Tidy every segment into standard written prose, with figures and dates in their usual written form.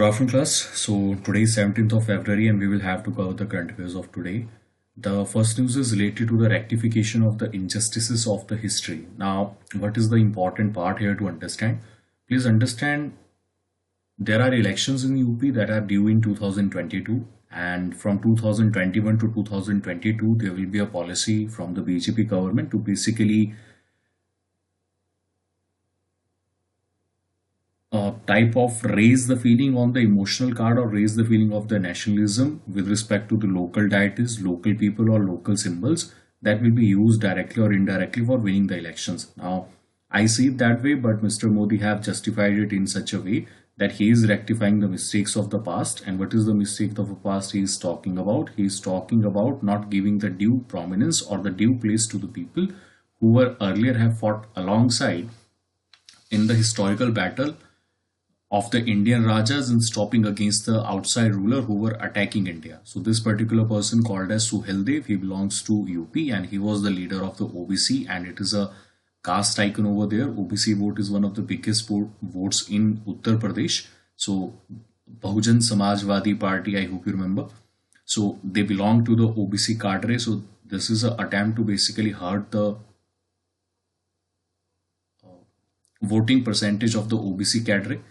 Good afternoon, class. So today is 17th of February and we will have to cover the current affairs of today. The first news is related to the rectification of the injustices of the history. Now, what is the important part here to understand? Please understand there are elections in UP that are due in 2022, and from 2021 to 2022 there will be a policy from the BJP government to basically type of raise the feeling on the emotional card or raise the feeling of the nationalism with respect to the local deities, local people or local symbols that will be used directly or indirectly for winning the elections. Now, I see it that way, but Mr. Modi have justified it in such a way that he is rectifying the mistakes of the past. And what is the mistake of the past he is talking about? He is talking about not giving the due prominence or the due place to the people who were earlier have fought alongside in the historical battle of the Indian Rajas and stopping against the outside ruler who were attacking India. So this particular person called as Suheldev, he belongs to UP and he was the leader of the OBC, and it is a caste icon over there. OBC vote is one of the biggest votes in Uttar Pradesh. So Bahujan Samajwadi Party, I hope you remember. So they belong to the OBC cadre. So this is an attempt to basically hurt the voting percentage of the OBC cadre.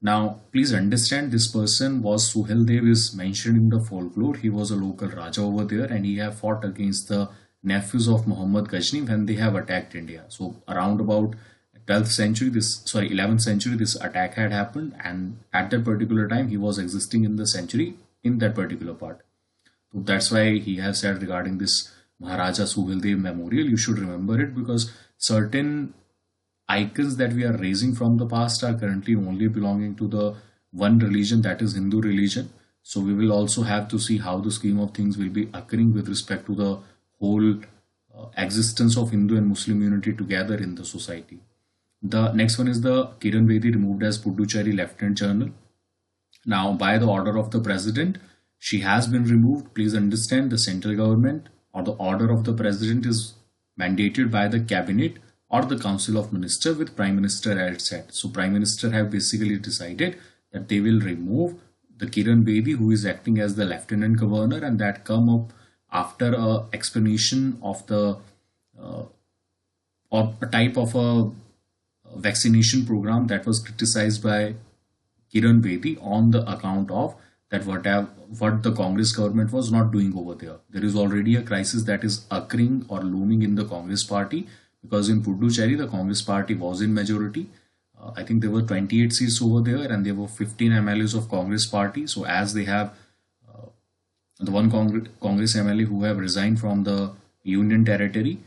Now, please understand this person was Suheldev is mentioned in the folklore. He was a local Raja over there and he have fought against the nephews of Muhammad Ghazni when they have attacked India. So around about 11th century, this attack had happened, and at that particular time he was existing in the century in that particular part. So that's why he has said regarding this Maharaja Suheldev memorial, you should remember it because certain icons that we are raising from the past are currently only belonging to the one religion, that is Hindu religion. So we will also have to see how the scheme of things will be occurring with respect to the whole existence of Hindu and Muslim unity together in the society. The next one is the Kiran Bedi removed as Puducherry Lieutenant General. Now, by the order of the president, she has been removed. Please understand the central government or the order of the president is mandated by the cabinet or the Council of Ministers with Prime Minister at set. So Prime Minister have basically decided that they will remove the Kiran Bedi who is acting as the Lieutenant Governor, and that come up after a explanation of the or a type of a vaccination program that was criticized by Kiran Bedi on the account of that what the Congress government was not doing over there. There is already a crisis that is occurring or looming in the Congress party, because in Puducherry, the Congress party was in majority. I think there were 28 seats over there and there were 15 MLAs of Congress party. So as they have the one Congress MLA who have resigned from the union territory,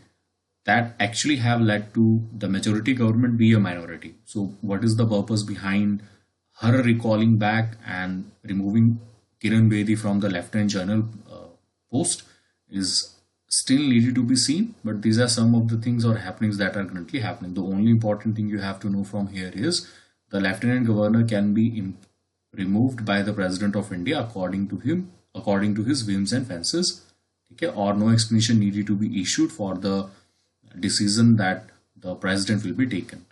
that actually have led to the majority government be a minority. So what is the purpose behind her recalling back and removing Kiran Bedi from the Lieutenant General post is still needed to be seen, but these are some of the things or happenings that are currently happening. The only important thing you have to know from here is the Lieutenant Governor can be removed by the President of India according to his whims and fancies, okay, or no explanation needed to be issued for the decision that the President will be taken.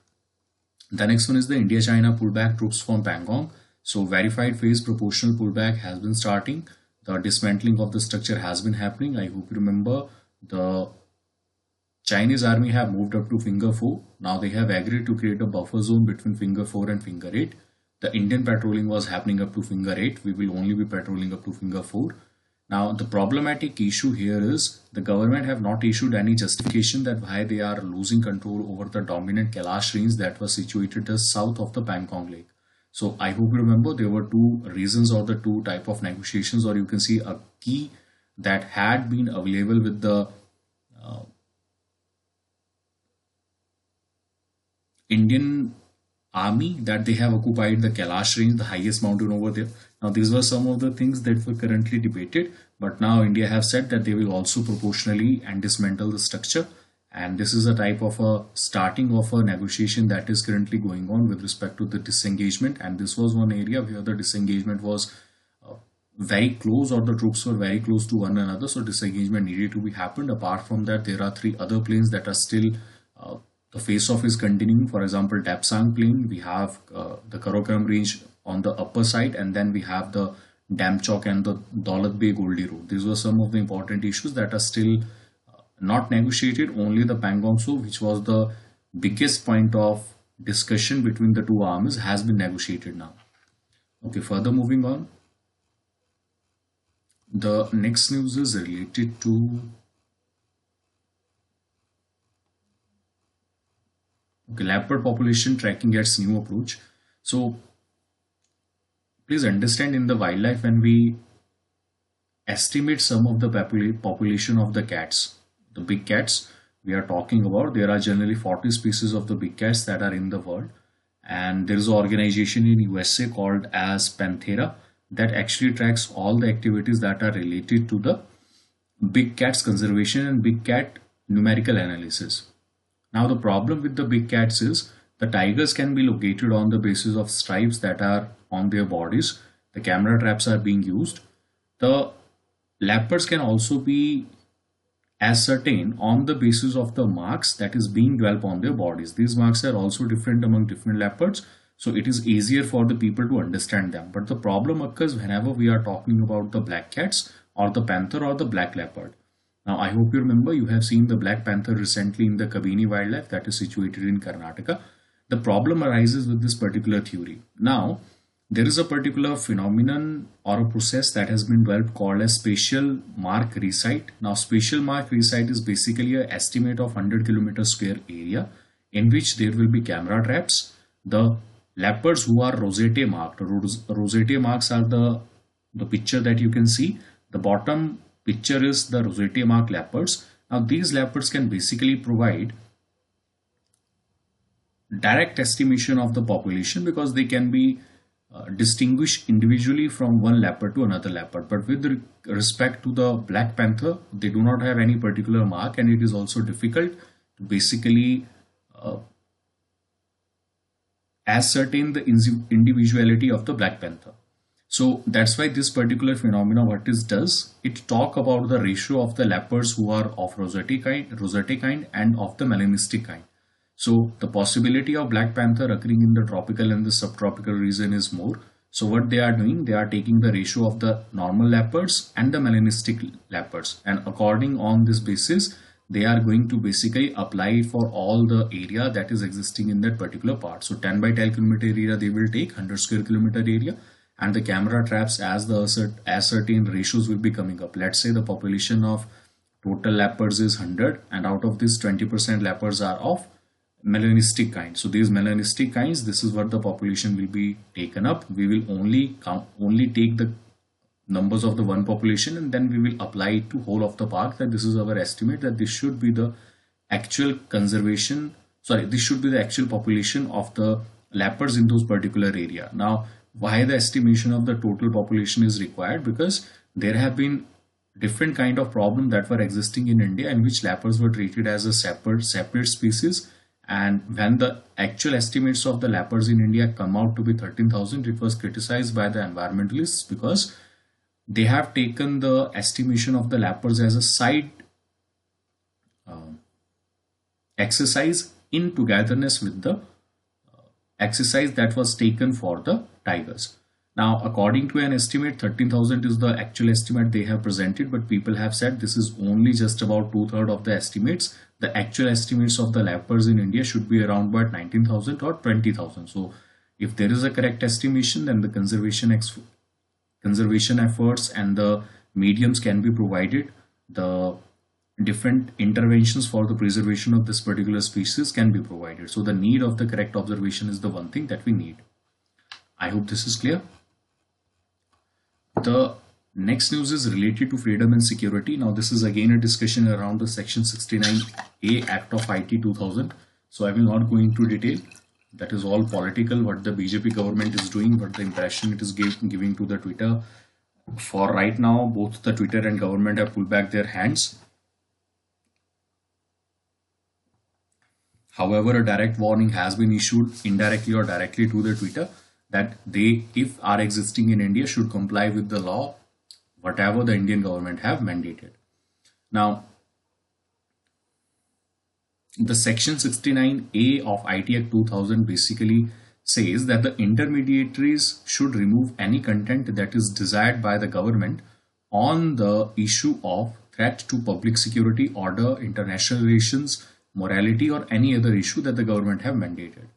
The next one is the India-China pullback troops from Pangong. So verified phase proportional pullback has been starting. The dismantling of the structure has been happening. I hope you remember the Chinese army have moved up to finger 4. Now they have agreed to create a buffer zone between finger 4 and finger 8. The Indian patrolling was happening up to finger 8. We will only be patrolling up to finger 4. Now the problematic issue here is the government have not issued any justification that why they are losing control over the dominant Kailash range that was situated just south of the Pangong Lake. So I hope you remember there were two reasons or the two type of negotiations, or you can see a key that had been available with the Indian army, that they have occupied the Kailash range, the highest mountain over there. Now these were some of the things that were currently debated, but now India have said that they will also proportionally and dismantle the structure. And this is a type of a starting of a negotiation that is currently going on with respect to the disengagement. And this was one area where the disengagement was very close, or the troops were very close to one another. So disengagement needed to be happened. Apart from that, there are 3 other planes that are still the face-off is continuing. For example, Tapsang plain, we have the Karakoram range on the upper side, and then we have the Dam Chowk and the Daulat Beg Goldi Road. These were some of the important issues that are still not negotiated. Only the Pangong Tso, which was the biggest point of discussion between the two armies, has been negotiated now. Okay, further moving on. The next news is related to leopard population tracking gets new approach. So please understand, in the wildlife, when we estimate some of the population of the cats, the big cats we are talking about, there are generally 40 species of the big cats that are in the world, and there is an organization in USA called as Panthera that actually tracks all the activities that are related to the big cats conservation and big cat numerical analysis. Now the problem with the big cats is the tigers can be located on the basis of stripes that are on their bodies. The camera traps are being used. The leopards can also be ascertained on the basis of the marks that is being developed on their bodies. These marks are also different among different leopards, so it is easier for the people to understand them. But the problem occurs whenever we are talking about the black cats or the panther or the black leopard. Now, I hope you remember, you have seen the black panther recently in the Kabini wildlife that is situated in Karnataka. The problem arises with this particular theory. Now, there is a particular phenomenon or a process that has been developed called as spatial mark recite. Now, spatial mark recite is basically an estimate of 100 kilometer square area in which there will be camera traps. The leopards who are rosette marked, rosette marks are the picture that you can see. The bottom picture is the rosette mark leopards. Now, these leopards can basically provide direct estimation of the population because they can be distinguished individually from one leopard to another leopard. But with respect to the black panther, they do not have any particular mark, and it is also difficult to basically ascertain the individuality of the black panther. So that's why this particular phenomena, what it does, it talk about the ratio of the leopards who are of rosette kind and of the melanistic kind. So the possibility of black panther occurring in the tropical and the subtropical region is more. So what they are doing, they are taking the ratio of the normal leopards and the melanistic leopards, and according on this basis, they are going to basically apply for all the area that is existing in that particular part. So 10 by 10 kilometer area they will take 100 square kilometer area, and the camera traps as the certain ratios will be coming up. Let's say the population of total leopards is 100, and out of this 20% leopards are of melanistic kind. So these melanistic kinds, this is what the population will be taken up. We will only take the numbers of the one population, and then we will apply it to whole of the park, that this is our estimate, that this should be the actual this should be the actual population of the leopards in those particular area. Now, why the estimation of the total population is required? Because there have been different kind of problem that were existing in India, in which leopards were treated as a separate species. And when the actual estimates of the leopards in India come out to be 13,000, it was criticized by the environmentalists because they have taken the estimation of the leopards as a side exercise in togetherness with the exercise that was taken for the tigers. Now, according to an estimate, 13,000 is the actual estimate they have presented, but people have said this is only just about 2/3 of the estimates. The actual estimates of the leopards in India should be around about 19,000 or 20,000. So if there is a correct estimation, then the conservation efforts and the mediums can be provided. The different interventions for the preservation of this particular species can be provided. So the need of the correct observation is the one thing that we need. I hope this is clear. The next news is related to freedom and security. Now, this is again a discussion around the Section 69A Act of IT 2000. So I will not go into detail. That is all political, what the BJP government is doing, what the impression it is giving to the Twitter. For right now, both the Twitter and government have pulled back their hands. However, a direct warning has been issued indirectly or directly to the Twitter that they, if are existing in India, should comply with the law, whatever the Indian government have mandated. Now, the Section 69A of IT Act 2000 basically says that the intermediaries should remove any content that is desired by the government on the issue of threat to public security, order, international relations, morality, or any other issue that the government have mandated.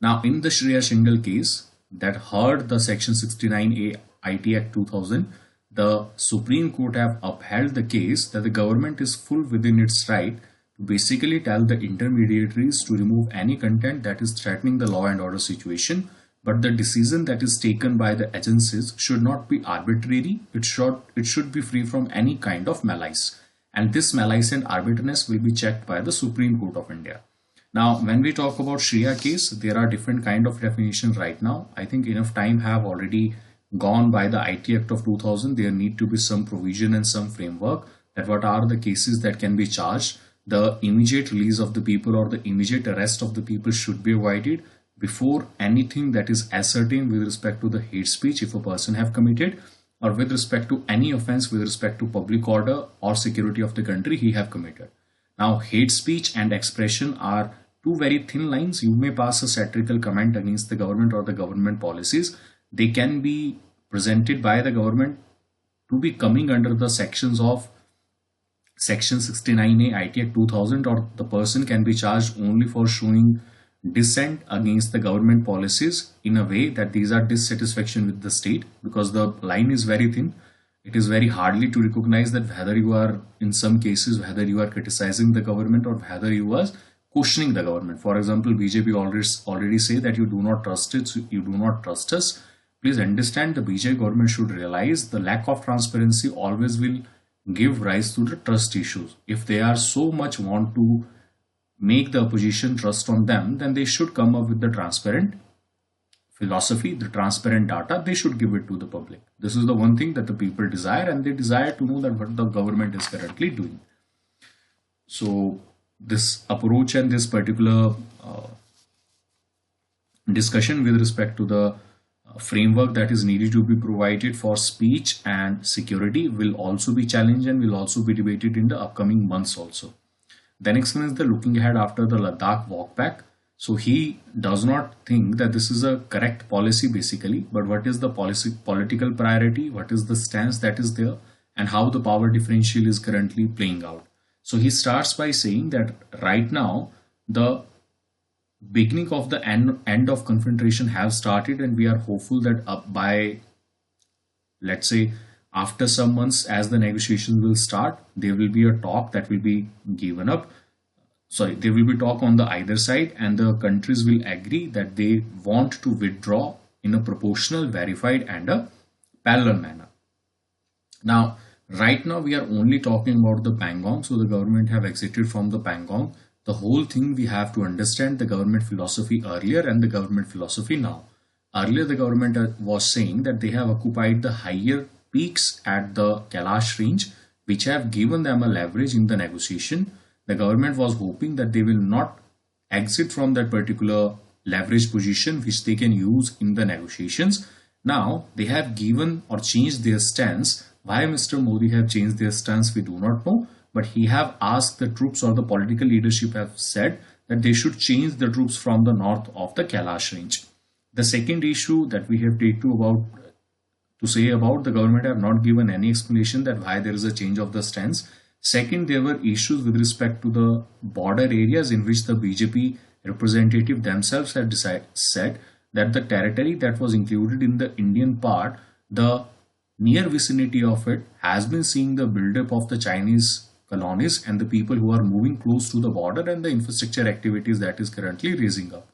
Now, in the Shreya Shingal case that heard the Section 69A IT Act 2000, the Supreme Court have upheld the case that the government is full within its right to basically tell the intermediaries to remove any content that is threatening the law and order situation, but the decision that is taken by the agencies should not be arbitrary. It should be free from any kind of malice, and this malice and arbitrariness will be checked by the Supreme Court of India. Now, when we talk about Shreya case, there are different kind of definitions right now. I think enough time have already gone by the IT Act of 2000. There need to be some provision and some framework that what are the cases that can be charged. The immediate release of the people or the immediate arrest of the people should be avoided before anything that is ascertained with respect to the hate speech if a person have committed, or with respect to any offense with respect to public order or security of the country he have committed. Now, hate speech and expression are two very thin lines. You may pass a satirical comment against the government or the government policies. They can be presented by the government to be coming under the sections of Section 69A IT Act 2000, or the person can be charged only for showing dissent against the government policies in a way that these are dissatisfaction with the state, because the line is very thin. It is very hardly to recognize that whether you are, in some cases, whether you are criticizing the government or whether you are questioning the government. For example, BJP already say that you do not trust it, so you do not trust us. Please understand, the BJP government should realize the lack of transparency always will give rise to the trust issues. If they are so much want to make the opposition trust on them, then they should come up with the transparent philosophy, the transparent data. They should give it to the public. This is the one thing that the people desire, and they desire to know that what the government is currently doing. So this approach and this particular discussion with respect to the framework that is needed to be provided for speech and security will also be challenged and will also be debated in the upcoming months also. The next one is the looking ahead after the Ladakh walk back. So he does not think that this is a correct policy basically, but what is the political priority, what is the stance that is there, and how the power differential is currently playing out. So he starts by saying that right now the beginning of the end of confrontation have started, and we are hopeful that by, let's say, after some months, as the negotiations will start, there will be a talk that will be given up. Sorry, there will be talk on the either side, and the countries will agree that they want to withdraw in a proportional, verified, and a parallel manner. Now, right now we are only talking about the Pangong, so the government have exited from the Pangong. The whole thing we have to understand the government philosophy earlier and the government philosophy now. Earlier, the government was saying that they have occupied the higher peaks at the Kailash range, which have given them a leverage in the negotiation. The government was hoping that they will not exit from that particular leverage position which they can use in the negotiations. Now they have given or changed their stance. Why Mr. Modi have changed their stance, we do not know, but he have asked the troops, or the political leadership have said that they should change the troops from the north of the Kailash range. The second issue that we have to say about the government have not given any explanation that why there is a change of the stance. Second, there were issues with respect to the border areas in which the BJP representative themselves have said that the territory that was included in the Indian part, the near vicinity of it has been seeing the buildup of the Chinese colonies and the people who are moving close to the border and the infrastructure activities that is currently raising up.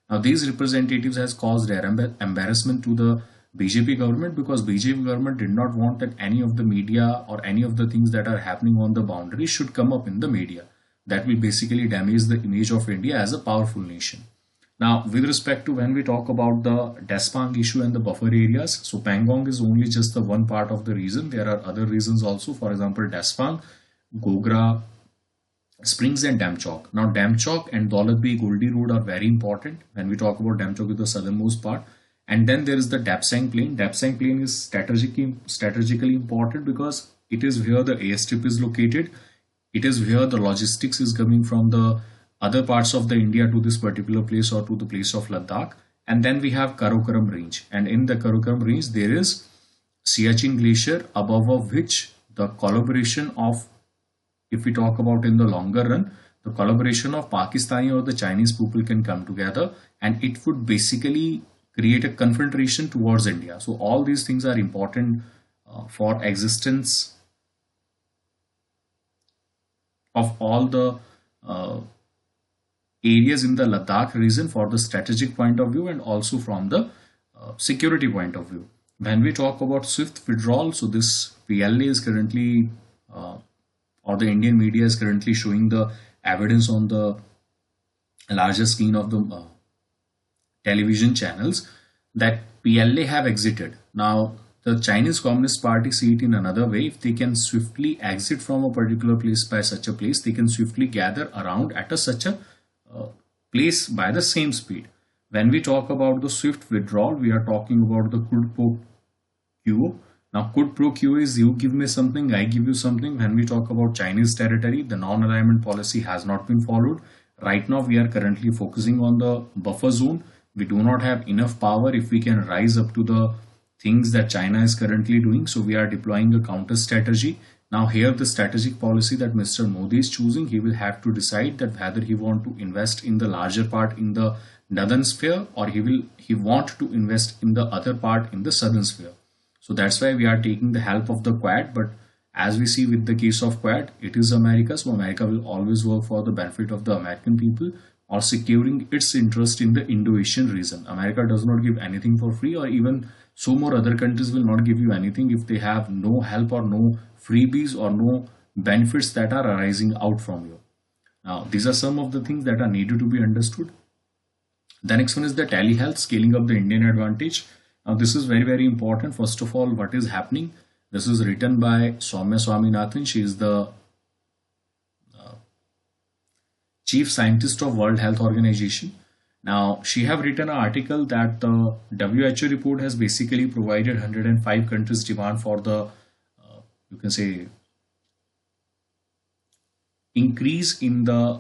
Now, these representatives has caused embarrassment to the BJP government, because BJP government did not want that any of the media or any of the things that are happening on the boundary should come up in the media. That will basically damage the image of India as a powerful nation. Now, with respect to when we talk about the Despang issue and the buffer areas, so Pangong is only just the one part of the reason. There are other reasons also. For example, Despang, Gogra, Springs and Damchok. Now, Damchok and Daulatbi Goldi Road are very important when we talk about Damchok, is the southernmost part. And then there is the Dapsang Plain. Dapsang Plain is strategically important because it is where the airstrip is located. It is where the logistics is coming from the other parts of the India to this particular place or to the place of Ladakh. And then we have Karakoram range, and in the Karakoram range there is Siachen glacier, above of which the collaboration of, if we talk about in the longer run, the collaboration of Pakistani or the Chinese people can come together, and it would basically create a confrontation towards India. So all these things are important for existence of all the uh, areas in the Ladakh region for the strategic point of view, and also from the security point of view. When we talk about swift withdrawal, so this PLA is currently, or the Indian media is currently showing the evidence on the larger screen of the television channels that PLA have exited. Now, the Chinese Communist Party see it in another way. If they can swiftly exit from a particular place by such a place, they can swiftly gather around at such a uh, place by the same speed. When we talk about the swift withdrawal, we are talking about the quid pro quo. Now, quid pro quo is you give me something, I give you something. When we talk about Chinese territory, the non-alignment policy has not been followed. Right now, we are currently focusing on the buffer zone. We do not have enough power if we can rise up to the things that China is currently doing. So we are deploying a counter strategy. Now here the strategic policy that Mr. Modi is choosing, he will have to decide that whether he want to invest in the larger part in the northern sphere, or he want to invest in the other part in the southern sphere. So that's why we are taking the help of the Quad. But as we see with the case of Quad, it is America. So America will always work for the benefit of the American people, or securing its interest in the Indo-Asian region. America does not give anything for free, or even so more other countries will not give you anything if they have no help or no freebies or no benefits that are arising out from you. Now, these are some of the things that are needed to be understood. The next one is the telehealth, scaling up the Indian advantage. Now, this is very, very important. First of all, what is happening? This is written by Soumya Swaminathan. She is the chief scientist of World Health Organization. Now, she have written an article that the WHO report has basically provided 105 countries demand for the, you can say, increase in the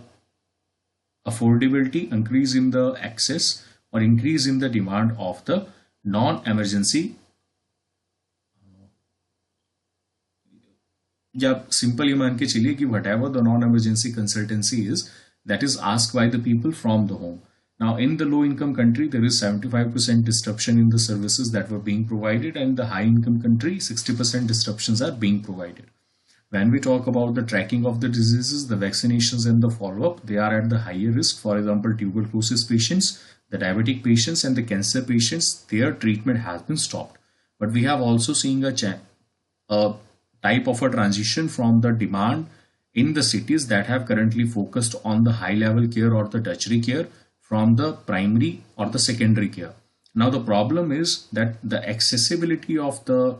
affordability, increase in the access, or increase in the demand of the non-emergency. या simple ये मान के चलिए कि whatever the non-emergency consultancy is, that is asked by the people from the home. Now, in the low-income country, there is 75% disruption in the services that were being provided, and the high-income country, 60% disruptions are being provided. When we talk about the tracking of the diseases, the vaccinations and the follow-up, they are at the higher risk. For example, tuberculosis patients, the diabetic patients, and the cancer patients, their treatment has been stopped. But we have also seen a type of a transition from the demand in the cities that have currently focused on the high level care or the tertiary care from the primary or the secondary care. Now the problem is that the accessibility of the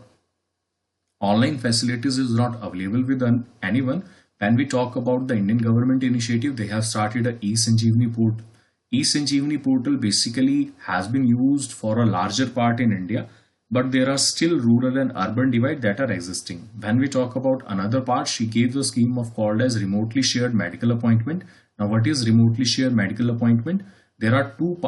online facilities is not available with anyone. When we talk about the Indian government initiative, they have started a e-Sanjeevani portal. E-Sanjeevani portal basically has been used for a larger part in India, but there are still rural and urban divide that are existing. When we talk about another part, she gave the scheme of called as remotely shared medical appointment. Now, what is remotely shared medical appointment? There are two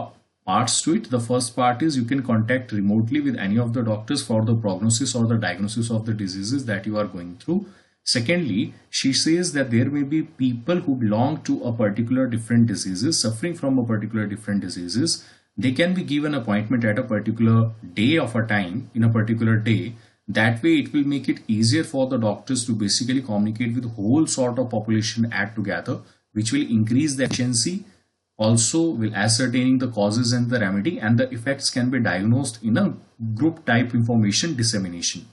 parts to it. The first part is you can contact remotely with any of the doctors for the prognosis or the diagnosis of the diseases that you are going through. Secondly, she says that there may be people who belong to a particular different diseases, suffering from a particular different diseases. They can be given appointment at a particular day of a time in a particular day. That way it will make it easier for the doctors to basically communicate with whole sort of population at together, which will increase the efficiency, also will ascertaining the causes and the remedy, and the effects can be diagnosed in a group type information dissemination.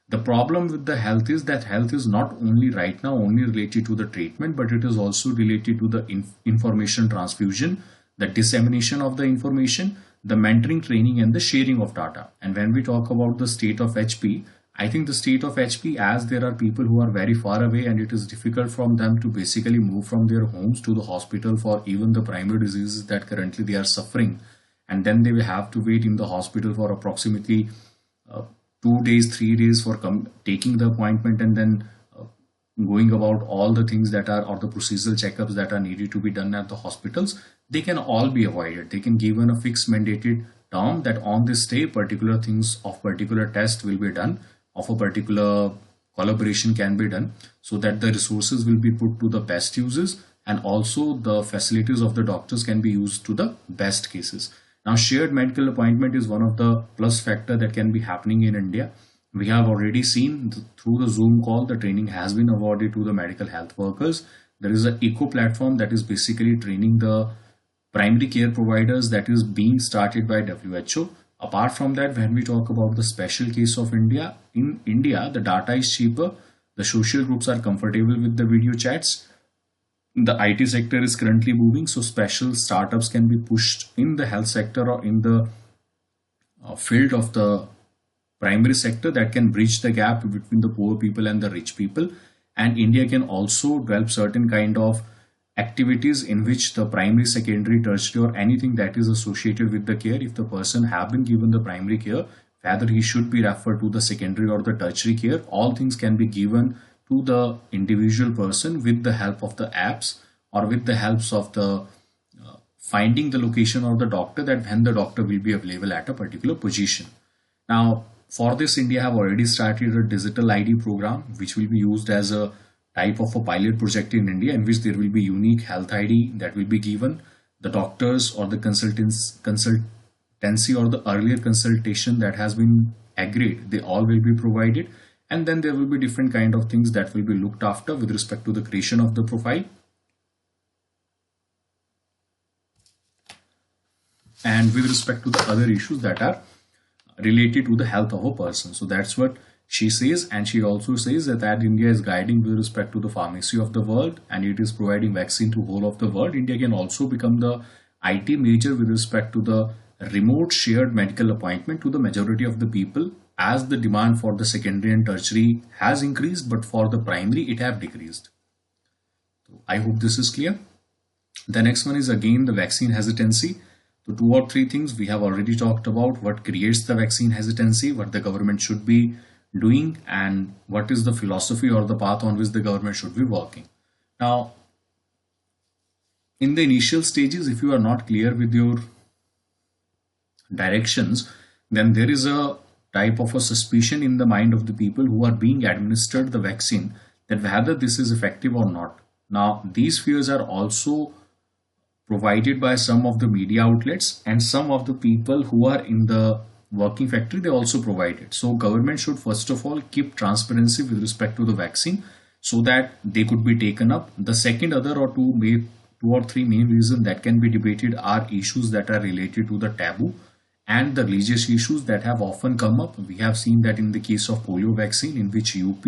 The problem with the health is that health is not only right now only related to the treatment, but it is also related to the information transfusion, the dissemination of the information, the mentoring, training, and the sharing of data. And when we talk about the state of HP, I think the state of HP, as there are people who are very far away and it is difficult from them to basically move from their homes to the hospital for even the primary diseases that currently they are suffering. And then they will have to wait in the hospital for approximately 2 days, 3 days for taking the appointment, and then going about all the things that are, or the procedural checkups that are needed to be done at the hospitals, they can all be avoided. They can given a fixed mandated term that on this day particular things of particular test will be done, of a particular collaboration can be done, so that the resources will be put to the best uses, and also the facilities of the doctors can be used to the best cases. Now, shared medical appointment is one of the plus factor that can be happening in India. We have already seen through the Zoom call, the training has been awarded to the medical health workers. There is an eco platform that is basically training the primary care providers, that is being started by WHO. Apart from that, when we talk about the special case of India, in India, the data is cheaper. The social groups are comfortable with the video chats. The IT sector is currently booming, so special startups can be pushed in the health sector or in the field of the primary sector that can bridge the gap between the poor people and the rich people. And India can also develop certain kind of activities in which the primary, secondary, tertiary, or anything that is associated with the care, if the person have been given the primary care, whether he should be referred to the secondary or the tertiary care, all things can be given to the individual person with the help of the apps, or with the helps of the finding the location of the doctor, that when the doctor will be available at a particular position. Now, for this, India have already started a digital ID program, which will be used as a type of a pilot project in India, in which there will be unique health ID that will be given. The doctors or the consultancy or the earlier consultation that has been agreed, they all will be provided. And then there will be different kind of things that will be looked after with respect to the creation of the profile and with respect to the other issues that are related to the health of a person. So that's what she says. And she also says that India is guiding with respect to the pharmacy of the world, and it is providing vaccine to whole of the world. India can also become the IT major with respect to the remote shared medical appointment to the majority of the people, as the demand for the secondary and tertiary has increased, but for the primary it have decreased. So I hope this is clear. The next one is again the vaccine hesitancy. So 2 or 3 things we have already talked about: what creates the vaccine hesitancy, what the government should be doing, and what is the philosophy or the path on which the government should be working. Now, in the initial stages, if you are not clear with your directions, then there is a type of a suspicion in the mind of the people who are being administered the vaccine, that whether this is effective or not. Now, these fears are also provided by some of the media outlets, and some of the people who are in the working factory, they also provide it. So government should first of all keep transparency with respect to the vaccine, so that they could be taken up. The second, other or two or three main reasons that can be debated are issues that are related to the taboo and the religious issues that have often come up. We have seen that in the case of polio vaccine, in which UP,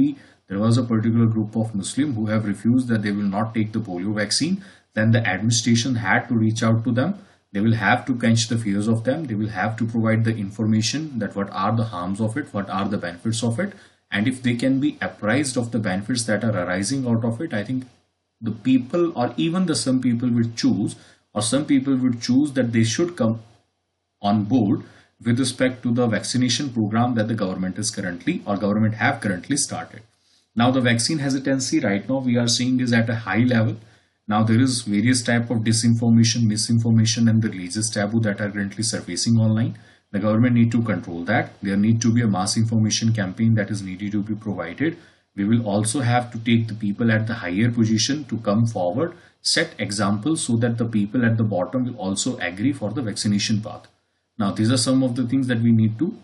there was a particular group of Muslims who have refused that they will not take the polio vaccine. Then the administration had to reach out to them. They will have to quench the fears of them. They will have to provide the information that what are the harms of it, what are the benefits of it. And if they can be apprised of the benefits that are arising out of it, I think the people, or even the some people would choose, that they should come on board with respect to the vaccination program that the government is currently, or government have currently started. Now the vaccine hesitancy right now we are seeing is at a high level. Now there is various type of disinformation, misinformation, and the religious taboo that are currently surfacing online. The government need to control that. There need to be a mass information campaign that is needed to be provided. We will also have to take the people at the higher position to come forward, set examples, so that the people at the bottom will also agree for the vaccination path. Now these are some of the things that we need to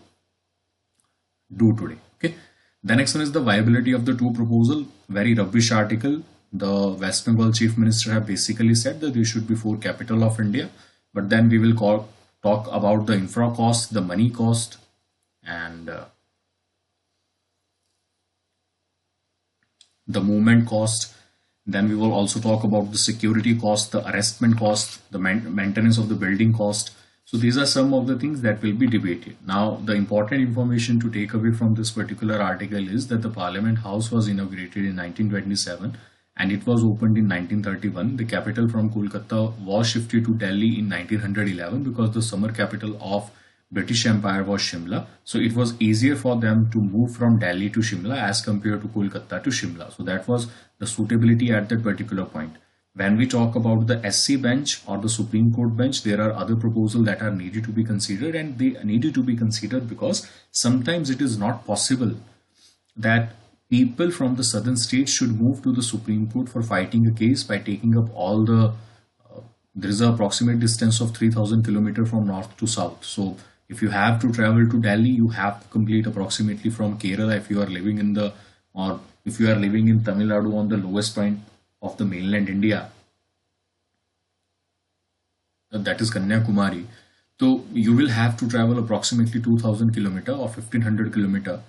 do today. Okay. The next one is the viability of the two proposal. Very rubbish article. The West Bengal Chief Minister have basically said that there should be 4 capital of India, but then we will talk about the infra cost, the money cost, and the movement cost. Then we will also talk about the security cost, the arrestment cost, the maintenance of the building cost. So these are some of the things that will be debated. Now, the important information to take away from this particular article is that the Parliament House was inaugurated in 1927 and it was opened in 1931. The capital from Kolkata was shifted to Delhi in 1911 because the summer capital of British Empire was Shimla. So it was easier for them to move from Delhi to Shimla as compared to Kolkata to Shimla. So that was the suitability at that particular point. When we talk about the SC bench or the Supreme Court bench, there are other proposals that are needed to be considered, and they needed to be considered because sometimes it is not possible that people from the southern states should move to the Supreme Court for fighting a case by taking up all the there is an approximate distance of 3000 kilometers from north to south. So if you have to travel to Delhi, you have to complete approximately from Kerala if you are living in the or if you are living in Tamil Nadu on the lowest point of the mainland India, that is Kanyakumari. So you will have to travel approximately 2000 kilometer or 1500 kilometer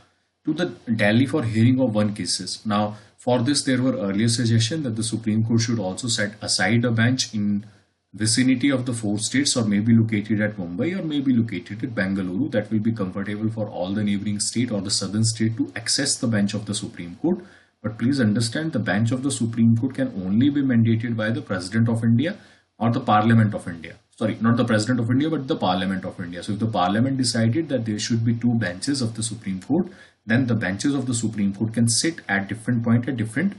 to the Delhi for hearing of one cases. Now, for this, there were earlier suggestions that the Supreme Court should also set aside a bench in vicinity of the four states, or maybe located at Mumbai, or maybe located at Bengaluru, that will be comfortable for all the neighboring state or the southern state to access the bench of the Supreme Court. But please understand, the bench of the Supreme Court can only be mandated by the President of India or the Parliament of India. Sorry, not the President of India, but the Parliament of India. So if the Parliament decided that there should be two benches of the Supreme Court, then the benches of the Supreme Court can sit at different points at different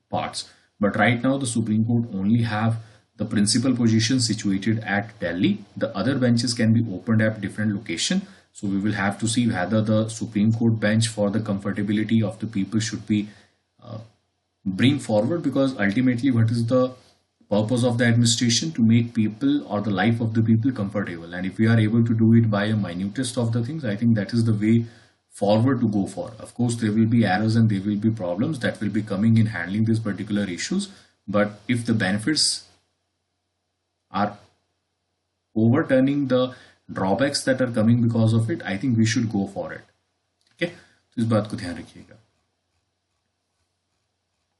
parts. But right now, the Supreme Court only have the principal position situated at Delhi. The other benches can be opened at different location. So we will have to see whether the Supreme Court bench, for the comfortability of the people, should be bring forward, because ultimately what is the purpose of the administration? To make people or the life of the people comfortable. And if we are able to do it by a minutest of the things, I think that is the way forward to go for. Of course, there will be errors and there will be problems that will be coming in handling these particular issues. But if the benefits are overturning the drawbacks that are coming because of it, I think we should go for it. Okay, तो इस बात को ध्यान रखिएगा.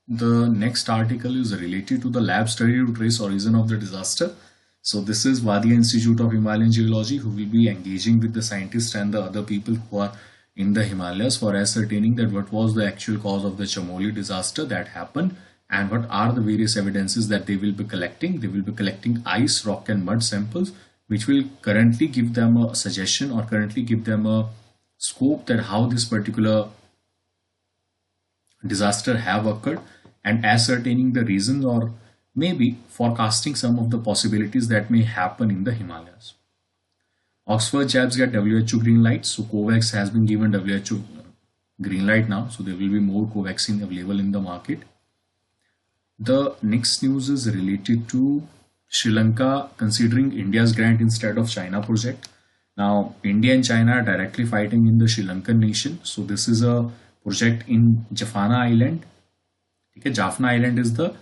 The next article is related to the lab study to trace origin of the disaster. So this is Wadia Institute of Himalayan Geology, who will be engaging with the scientists and the other people who are in the Himalayas for ascertaining that what was the actual cause of the Chamoli disaster that happened, and what are the various evidences that they will be collecting. They will be collecting ice, rock and mud samples, which will currently give them a suggestion or currently give them a scope that how this particular disaster have occurred, and ascertaining the reasons or maybe forecasting some of the possibilities that may happen in the Himalayas. Oxford jabs get WHO green light. So COVAX has been given WHO green light now. So there will be more Covaxin available in the market. The next news is related to Sri Lanka considering India's grant instead of China project. Now, India and China are directly fighting in the Sri Lankan nation. So this is a project in Jaffna Island. Okay, Jaffna Island is the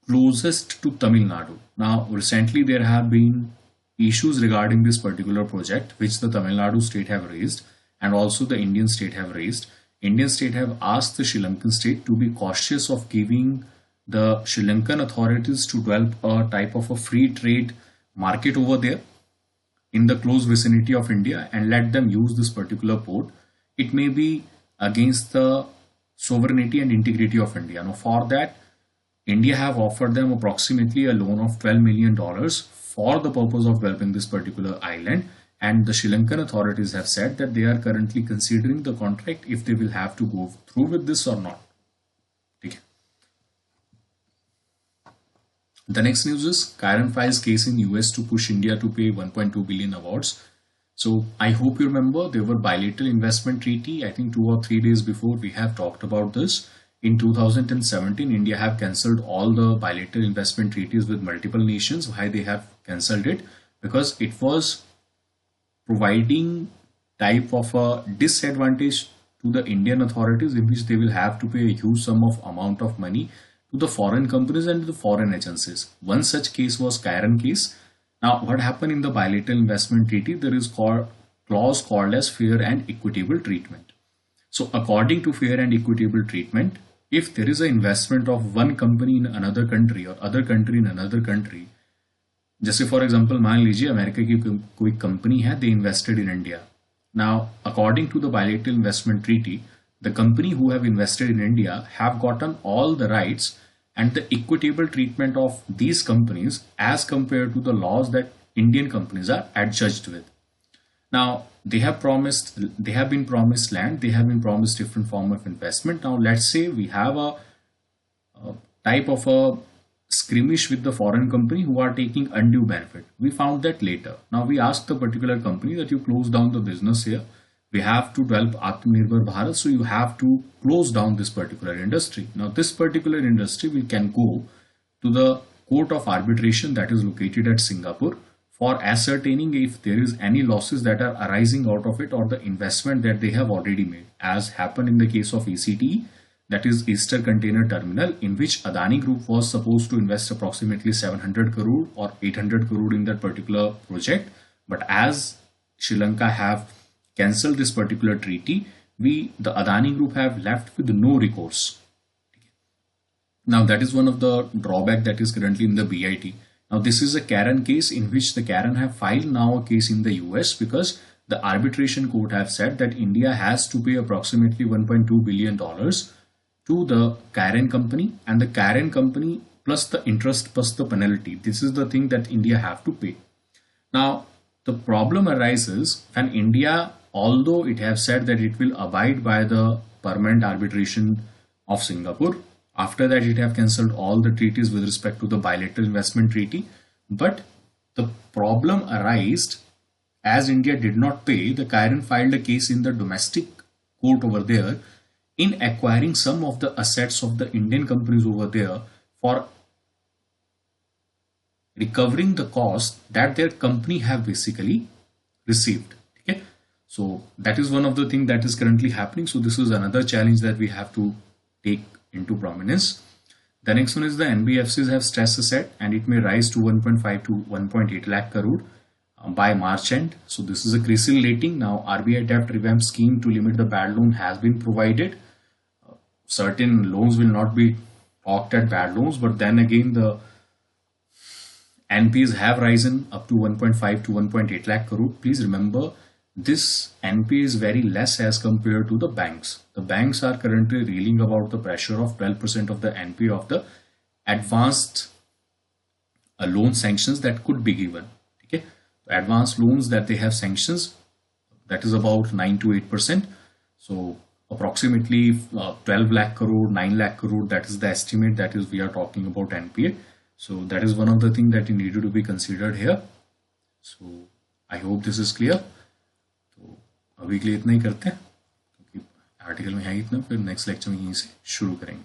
closest to Tamil Nadu. Now, recently there have been issues regarding this particular project, which the Tamil Nadu state have raised, and also the Indian state have raised. Indian state have asked the Sri Lankan state to be cautious of giving the Sri Lankan authorities to develop a type of a free trade market over there in the close vicinity of India and let them use this particular port. It may be against the sovereignty and integrity of India. Now, for that, India have offered them approximately a loan of $12 million for the purpose of developing this particular island, and the Sri Lankan authorities have said that they are currently considering the contract if they will have to go through with this or not. Okay. The next news is Chiron files case in US to push India to pay 1.2 billion awards. So I hope you remember there were bilateral investment treaty. I think 2 or 3 days before we have talked about this. In 2017, India have cancelled all the bilateral investment treaties with multiple nations. Why they have cancelled it? Because it was providing type of a disadvantage to the Indian authorities, in which they will have to pay a huge sum of amount of money to the foreign companies and the foreign agencies. One such case was Chiron case. Now, what happened in the bilateral investment treaty? There is clause called as fair and equitable treatment. So, according to fair and equitable treatment, if there is an investment of one company in another country or other country in another country, जैसे for example मान लीजिए America की कोई company है, they invested in India. Now according to the bilateral investment treaty, the company who have invested in India have gotten all the rights and the equitable treatment of these companies as compared to the laws that Indian companies are adjudged with. Now they have been promised land, they have been promised different form of investment. Now let's say we have a type of a skirmish with the foreign company who are taking undue benefit. We found that later. Now we asked the particular company that you close down the business here. We have to develop Atmanirbhar Bharat, so you have to close down this particular industry. Now this particular industry, we can go to the court of arbitration that is located at Singapore for ascertaining if there is any losses that are arising out of it or the investment that they have already made, as happened in the case of ACTE, that is Easter Container Terminal, in which Adani Group was supposed to invest approximately 700 crore or 800 crore in that particular project. But as Sri Lanka have cancelled this particular treaty, the Adani Group have left with no recourse. Now that is one of the drawback that is currently in the BIT. Now this is a Karen case in which the Karen have filed now a case in the US because the arbitration court have said that India has to pay approximately $1.2 billion to the Karen company, and the Karen company plus the interest plus the penalty. This is the thing that India have to pay. Now the problem arises when India, although it have said that it will abide by the permanent arbitration of Singapore, after that it have cancelled all the treaties with respect to the bilateral investment treaty. But the problem arose as India did not pay. The Karen filed a case in the domestic court over there in acquiring some of the assets of the Indian companies over there for recovering the cost that their company have basically received. Okay, so that is one of the things that is currently happening. So this is another challenge that we have to take into prominence. The next one is the NBFCs have stress asset and it may rise to 1.5 to 1.8 lakh crore by March end. So this is a CRISIL rating. Now RBI debt revamp scheme to limit the bad loan has been provided. Certain loans will not be talked at bad loans, but then again the NPAs have risen up to 1.5 to 1.8 lakh crore. Please remember, this NPA is very less as compared to the banks. The banks are currently reeling about the pressure of 12% of the NPA of the advanced loan sanctions that could be given. Okay, advanced loans that they have sanctions, that is about 9 to 8%. So approximately 12 lakh crore, 9 lakh crore, that is the estimate that is we are talking about NPA. So that is one of the things that needed to be considered here. So I hope this is clear. तो अभी के लिए इतना ही करते हैं क्योंकि article में है इतना, फिर नेक्स्ट लेक्चर में यहीं से शुरू करेंगे.